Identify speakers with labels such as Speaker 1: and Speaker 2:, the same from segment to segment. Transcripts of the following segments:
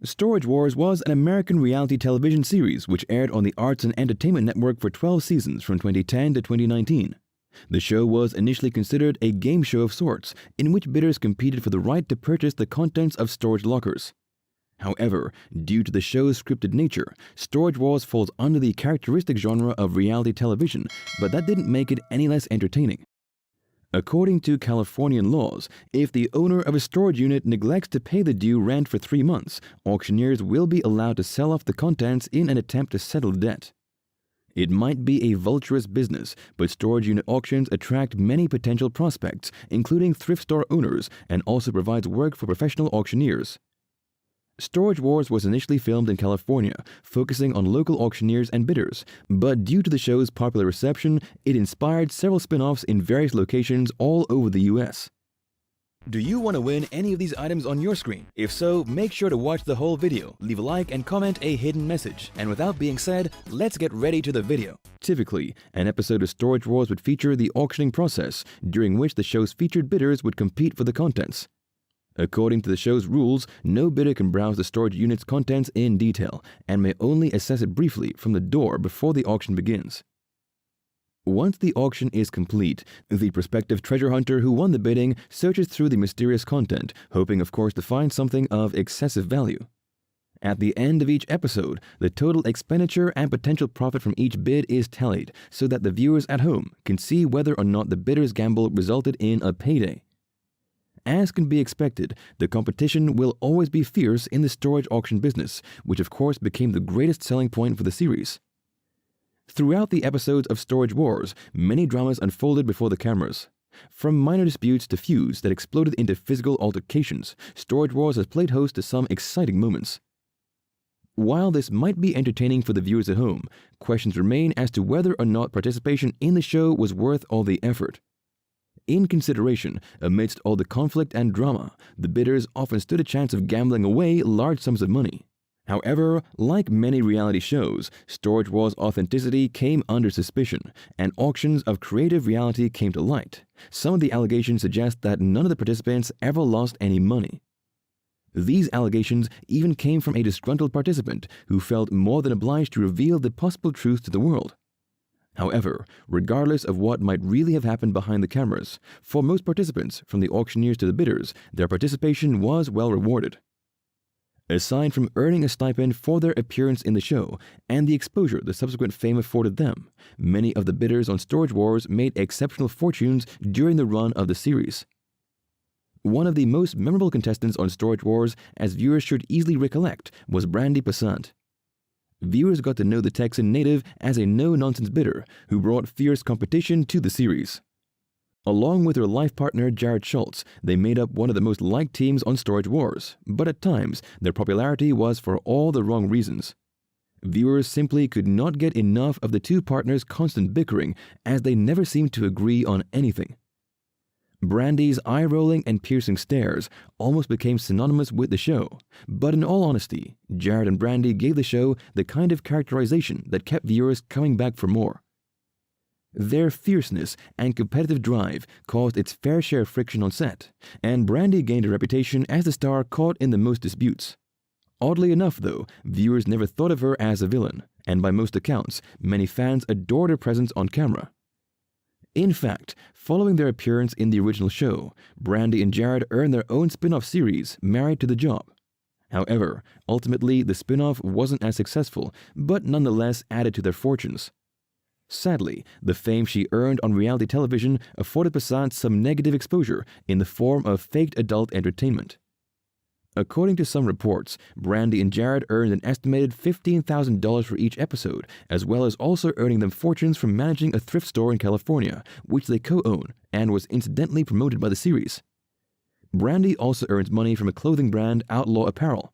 Speaker 1: Storage Wars was an American reality television series which aired on the Arts and Entertainment Network for 12 seasons from 2010 to 2019. The show was initially considered a game show of sorts, in which bidders competed for the right to purchase the contents of storage lockers. However, due to the show's scripted nature, Storage Wars falls under the characteristic genre of reality television, but that didn't make it any less entertaining. According to Californian laws, if the owner of a storage unit neglects to pay the due rent for 3 months, auctioneers will be allowed to sell off the contents in an attempt to settle the debt. It might be a vulturous business, but storage unit auctions attract many potential prospects, including thrift store owners, and also provides work for professional auctioneers. Storage Wars was initially filmed in California, focusing on local auctioneers and bidders, but due to the show's popular reception, it inspired several spin-offs in various locations all over the US. Do you want to win any of these items on your screen? If so, make sure to watch the whole video, leave a like and comment a hidden message. And without being said, let's get ready to the video. Typically, an episode of Storage Wars would feature the auctioning process, during which the show's featured bidders would compete for the contents. According to the show's rules, no bidder can browse the storage unit's contents in detail and may only assess it briefly from the door before the auction begins. Once the auction is complete, the prospective treasure hunter who won the bidding searches through the mysterious content, hoping of course to find something of excessive value. At the end of each episode, the total expenditure and potential profit from each bid is tallied so that the viewers at home can see whether or not the bidder's gamble resulted in a payday. As can be expected, the competition will always be fierce in the storage auction business, which of course became the greatest selling point for the series. Throughout the episodes of Storage Wars, many dramas unfolded before the cameras. From minor disputes to feuds that exploded into physical altercations, Storage Wars has played host to some exciting moments. While this might be entertaining for the viewers at home, questions remain as to whether or not participation in the show was worth all the effort. In consideration, amidst all the conflict and drama, the bidders often stood a chance of gambling away large sums of money. However, like many reality shows, Storage Wars' authenticity came under suspicion, and auctions of creative reality came to light. Some of the allegations suggest that none of the participants ever lost any money. These allegations even came from a disgruntled participant who felt more than obliged to reveal the possible truth to the world. However, regardless of what might really have happened behind the cameras, for most participants, from the auctioneers to the bidders, their participation was well rewarded. Aside from earning a stipend for their appearance in the show and the exposure the subsequent fame afforded them, many of the bidders on Storage Wars made exceptional fortunes during the run of the series. One of the most memorable contestants on Storage Wars, as viewers should easily recollect, was Brandy Passant. Viewers got to know the Texan native as a no-nonsense bidder who brought fierce competition to the series. Along with her life partner Jared Schultz, they made up one of the most liked teams on Storage Wars, but at times their popularity was for all the wrong reasons. Viewers simply could not get enough of the two partners' constant bickering, as they never seemed to agree on anything. Brandy's eye-rolling and piercing stares almost became synonymous with the show, but in all honesty, Jared and Brandy gave the show the kind of characterization that kept viewers coming back for more. Their fierceness and competitive drive caused its fair share of friction on set, and Brandy gained a reputation as the star caught in the most disputes. Oddly enough, though, viewers never thought of her as a villain, and by most accounts, many fans adored her presence on camera. In fact, following their appearance in the original show, Brandy and Jared earned their own spin-off series, Married to the Job. However, ultimately the spin-off wasn't as successful, but nonetheless added to their fortunes. Sadly, the fame she earned on reality television afforded Passant some negative exposure in the form of faked adult entertainment. According to some reports, Brandy and Jared earned an estimated $15,000 for each episode, as well as also earning them fortunes from managing a thrift store in California, which they co-own and was incidentally promoted by the series. Brandy also earns money from a clothing brand, Outlaw Apparel.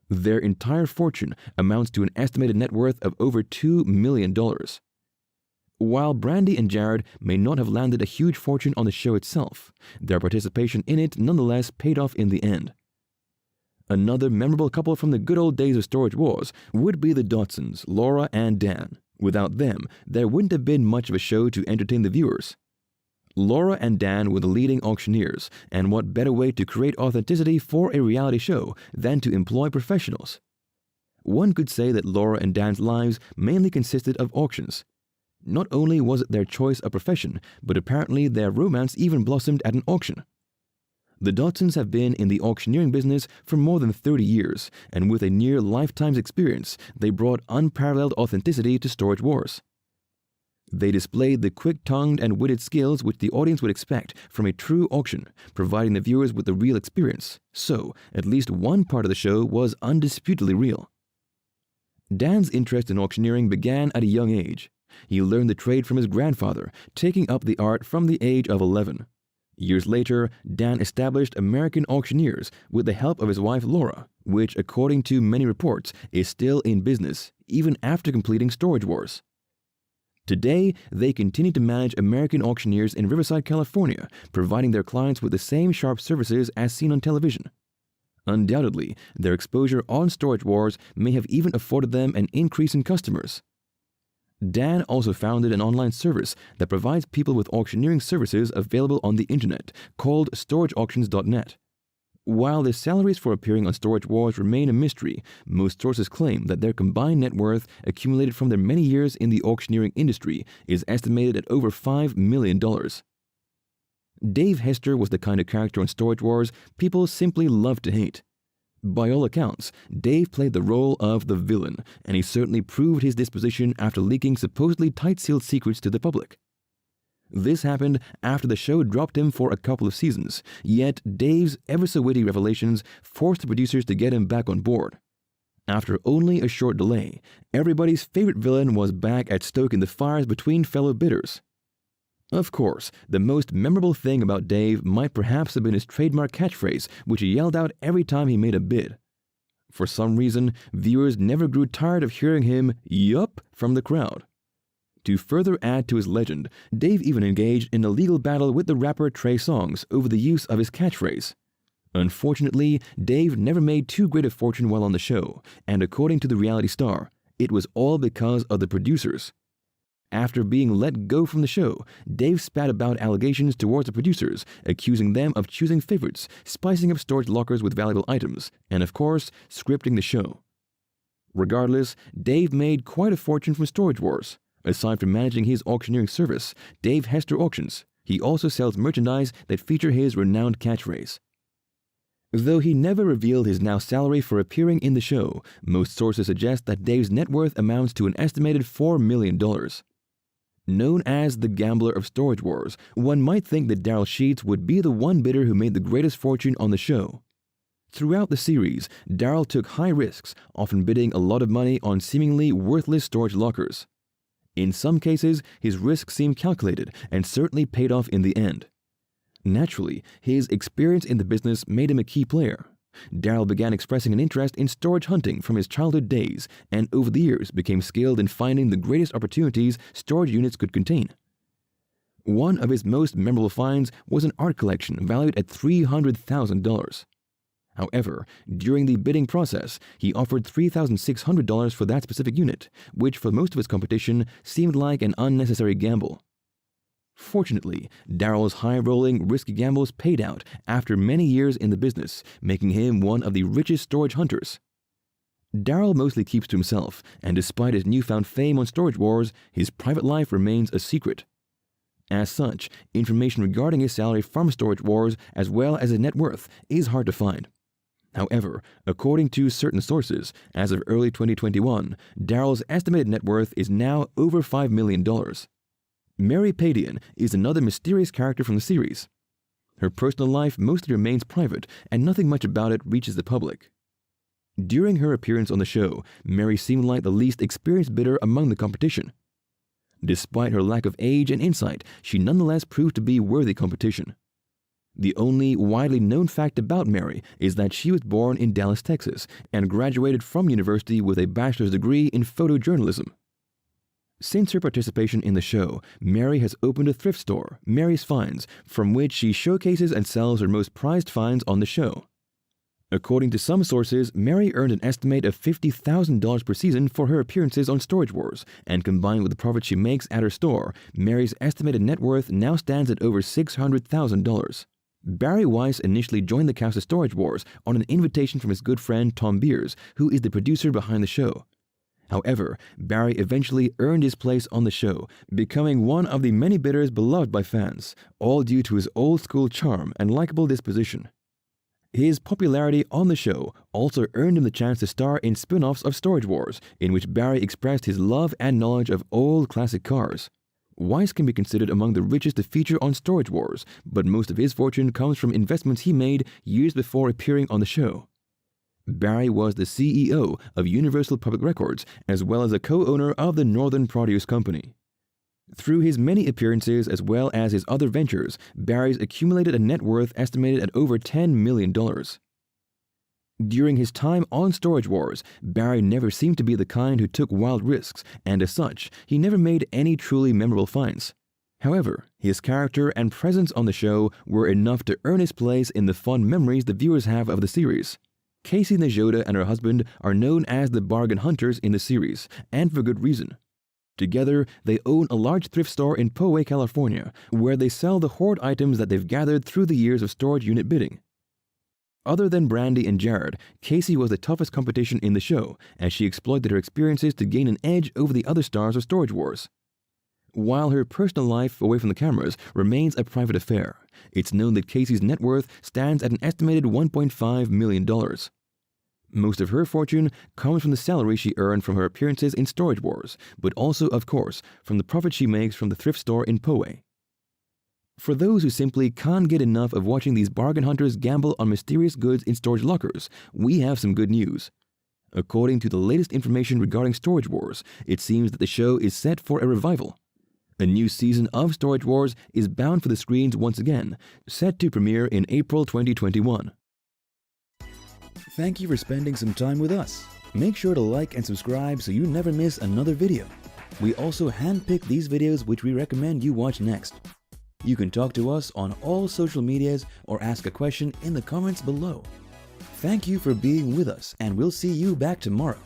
Speaker 1: Their entire fortune amounts to an estimated net worth of over $2 million. While Brandy and Jared may not have landed a huge fortune on the show itself, their participation in it nonetheless paid off in the end. Another memorable couple from the good old days of Storage Wars would be the Dodsons, Laura and Dan. Without them, there wouldn't have been much of a show to entertain the viewers. Laura and Dan were the leading auctioneers, and what better way to create authenticity for a reality show than to employ professionals? One could say that Laura and Dan's lives mainly consisted of auctions. Not only was it their choice of profession, but apparently their romance even blossomed at an auction. The Dodsons have been in the auctioneering business for more than 30 years, and with a near lifetime's experience, they brought unparalleled authenticity to Storage Wars. They displayed the quick-tongued and witted skills which the audience would expect from a true auction, providing the viewers with the real experience. So, at least one part of the show was undisputedly real. Dan's interest in auctioneering began at a young age. He learned the trade from his grandfather, taking up the art from the age of 11. Years later, Dan established American Auctioneers with the help of his wife Laura, which, according to many reports, is still in business, even after completing Storage Wars. Today, they continue to manage American Auctioneers in Riverside, California, providing their clients with the same sharp services as seen on television. Undoubtedly, their exposure on Storage Wars may have even afforded them an increase in customers. Dan also founded an online service that provides people with auctioneering services available on the internet, called storageauctions.net. While their salaries for appearing on Storage Wars remain a mystery, most sources claim that their combined net worth accumulated from their many years in the auctioneering industry is estimated at over $5 million. Dave Hester was the kind of character on Storage Wars people simply loved to hate. By all accounts, Dave played the role of the villain, and he certainly proved his disposition after leaking supposedly tight-sealed secrets to the public. This happened after the show dropped him for a couple of seasons, yet Dave's ever-so-witty revelations forced the producers to get him back on board. After only a short delay, everybody's favorite villain was back at stoking the fires between fellow bidders. Of course, the most memorable thing about Dave might perhaps have been his trademark catchphrase, which he yelled out every time he made a bid. For some reason, viewers never grew tired of hearing him "yup" from the crowd. To further add to his legend, Dave even engaged in a legal battle with the rapper Trey Songz over the use of his catchphrase. Unfortunately, Dave never made too great a fortune while on the show, and according to the reality star, it was all because of the producers. After being let go from the show, Dave spat about allegations towards the producers, accusing them of choosing favorites, spicing up storage lockers with valuable items, and of course, scripting the show. Regardless, Dave made quite a fortune from Storage Wars. Aside from managing his auctioneering service, Dave Hester Auctions, he also sells merchandise that feature his renowned catchphrase. Though he never revealed his now salary for appearing in the show, most sources suggest that Dave's net worth amounts to an estimated $4 million. Known as the Gambler of Storage Wars, one might think that Daryl Sheets would be the one bidder who made the greatest fortune on the show. Throughout the series, Daryl took high risks, often bidding a lot of money on seemingly worthless storage lockers. In some cases, his risks seemed calculated and certainly paid off in the end. Naturally, his experience in the business made him a key player. Daryl began expressing an interest in storage hunting from his childhood days, and over the years became skilled in finding the greatest opportunities storage units could contain. One of his most memorable finds was an art collection valued at $300,000. However, during the bidding process, he offered $3,600 for that specific unit, which for most of his competition seemed like an unnecessary gamble. Fortunately, Daryl's high-rolling, risky gambles paid out after many years in the business, making him one of the richest storage hunters. Daryl mostly keeps to himself, and despite his newfound fame on Storage Wars, his private life remains a secret. As such, information regarding his salary from Storage Wars, as well as his net worth, is hard to find. However, according to certain sources, as of early 2021, Daryl's estimated net worth is now over $5 million. Mary Padian is another mysterious character from the series. Her personal life mostly remains private, and nothing much about it reaches the public. During her appearance on the show, Mary seemed like the least experienced bidder among the competition. Despite her lack of age and insight, she nonetheless proved to be worthy competition. The only widely known fact about Mary is that she was born in Dallas, Texas, and graduated from university with a bachelor's degree in photojournalism. Since her participation in the show, Mary has opened a thrift store, Mary's Finds, from which she showcases and sells her most prized finds on the show. According to some sources, Mary earned an estimate of $50,000 per season for her appearances on Storage Wars, and combined with the profit she makes at her store, Mary's estimated net worth now stands at over $600,000. Barry Weiss initially joined the cast of Storage Wars on an invitation from his good friend Tom Beers, who is the producer behind the show. However, Barry eventually earned his place on the show, becoming one of the many bidders beloved by fans, all due to his old-school charm and likable disposition. His popularity on the show also earned him the chance to star in spin-offs of Storage Wars, in which Barry expressed his love and knowledge of old classic cars. Weiss can be considered among the richest to feature on Storage Wars, but most of his fortune comes from investments he made years before appearing on the show. Barry was the CEO of Universal Public Records, as well as a co-owner of the Northern Produce Company. Through his many appearances as well as his other ventures, Barry's accumulated a net worth estimated at over $10 million. During his time on Storage Wars, Barry never seemed to be the kind who took wild risks, and as such, he never made any truly memorable finds. However, his character and presence on the show were enough to earn his place in the fond memories the viewers have of the series. Casey Najota and her husband are known as the bargain hunters in the series, and for good reason. Together, they own a large thrift store in Poway, California, where they sell the hoard items that they've gathered through the years of storage unit bidding. Other than Brandy and Jared, Casey was the toughest competition in the show, as she exploited her experiences to gain an edge over the other stars of Storage Wars. While her personal life away from the cameras remains a private affair, it's known that Casey's net worth stands at an estimated $1.5 million. Most of her fortune comes from the salary she earned from her appearances in Storage Wars, but also, of course, from the profit she makes from the thrift store in Poway. For those who simply can't get enough of watching these bargain hunters gamble on mysterious goods in storage lockers, we have some good news. According to the latest information regarding Storage Wars, it seems that the show is set for a revival. A new season of Storage Wars is bound for the screens once again, set to premiere in April 2021. Thank you for spending some time with us. Make sure to like and subscribe so you never miss another video. We also handpick these videos which we recommend you watch next. You can talk to us on all social medias or ask a question in the comments below. Thank you for being with us, and we'll see you back tomorrow.